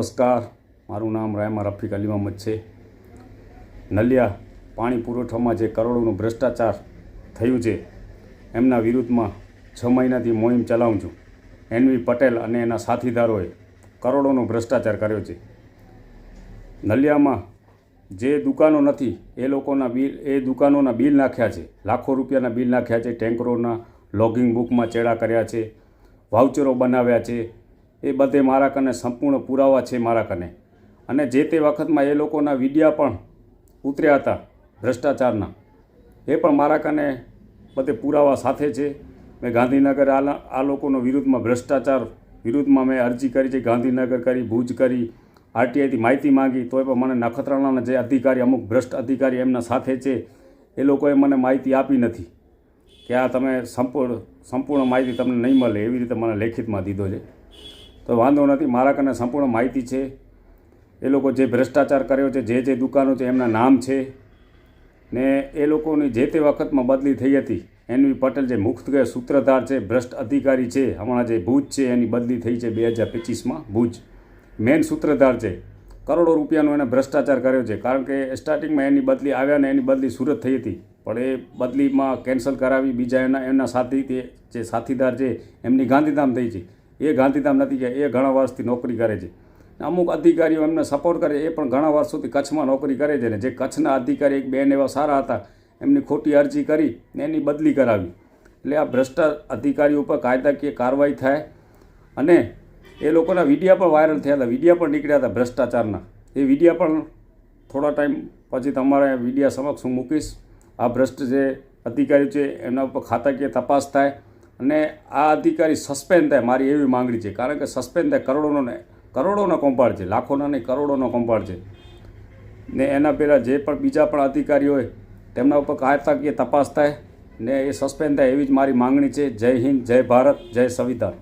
નમસ્કાર, મારું નામ રાયમા રફીક અલી મોહમ્મદ છે. નલિયા પાણી પુરવઠામાં જે કરોડોનું ભ્રષ્ટાચાર થયું છે એમના વિરુદ્ધમાં 6 મહિનાથી મોહિમ ચલાવું છું. એનવી પટેલ અને એના સાથીદારોએ કરોડોનો ભ્રષ્ટાચાર કર્યો છે. નલિયામાં જે દુકાનો નથી એ દુકાનોના બિલ નાખ્યા છે, લાખો રૂપિયાના બિલ નાખ્યા છે, ટેન્કરોના લોગિંગ બુકમાં ચેડા કર્યા છે, વાઉચરો બનાવ્યા છે. એ બધે મારા કને સંપૂર્ણ પુરાવા છે મારા કને. અને જે તે વખતમાં એ લોકોના વિડીયા પણ ઉતર્યા હતા ભ્રષ્ટાચારના, એ પણ મારા કને બધે પુરાવા સાથે છે. મેં ગાંધીનગર આ લોકોનો વિરુદ્ધમાં ભ્રષ્ટાચાર વિરુદ્ધમાં મેં અરજી કરી છે. ગાંધીનગર કરી, ભુજ કરી, આરટીઆઈથી માહિતી માંગી, તોય પણ મને નખત્રાણાના જે અધિકારી, અમુક ભ્રષ્ટ અધિકારી એમના સાથે છે, એ લોકોએ મને માહિતી આપી નથી કે આ તમે સંપૂર્ણ માહિતી તમને નહીં મળે, એવી રીતે મને લેખિતમાં દીધો છે. તો વાંધો નથી, મારા કને સંપૂર્ણ માહિતી છે. એ લોકો જે ભ્રષ્ટાચાર કર્યો છે, જે દુકાનો છે એમના નામ છે, ને એ લોકોની જે તે વખતમાં બદલી થઈ હતી. એનવી પટેલ જે મુખ્ય સૂત્રધાર છે, ભ્રષ્ટ અધિકારી છે, હમણાં જે ભુજ છે એની બદલી થઈ છે 2025માં. ભુજ મેન સૂત્રધાર છે. કરોડો રૂપિયાનો એને ભ્રષ્ટાચાર કર્યો છે. કારણ કે સ્ટાર્ટિંગમાં એની બદલી આવ્યા ને એની બદલી સુરત થઈ હતી, પણ એ બદલીમાં કેન્સલ કરાવી બીજા એમના સાથી જે સાથીદાર છે એમની ગાંધીધામ થઈ છે. એ ગાંધીધામ નથી ગયા, એ ઘણા વર્ષથી નોકરી કરે છે. અમુક અધિકારીઓ એમને સપોર્ટ કરે, એ પણ ઘણા વર્ષોથી કચ્છમાં નોકરી કરે છે. ને જે કચ્છના અધિકારી એક બેન એવા સારા હતા, એમની ખોટી અરજી કરી ને એની બદલી કરાવી. એટલે આ ભ્રષ્ટ અધિકારીઓ ઉપર કાયદાકીય કાર્યવાહી થાય. અને એ લોકોના વિડીયા પણ વાયરલ થયા હતા, વિડીયા પણ નીકળ્યા હતા ભ્રષ્ટાચારના. એ વિડીયા પણ થોડા ટાઈમ પછી તમારે વિડીયા સમક્ષ હું મૂકીશ. આ ભ્રષ્ટ જે અધિકારી છે એના ઉપર ખાતાકીય તપાસ થાય અને આ અધિકારી સસ્પેન્ડ થાય, મારી એવી માંગણી છે. કારણ કે સસ્પેન્ડ થાય, કરોડોનો કૌભાંડ છે, લાખોના નહીં કરોડોનો કૌભાંડ છે. ને એના પહેલાં જે પણ બીજા પણ અધિકારીઓ હોય તેમના ઉપર ખાતાકીય તપાસ થાય ને એ સસ્પેન્ડ થાય, એવી જ મારી માંગણી છે. જય હિન્દ, જય ભારત, જય સંવિધાન.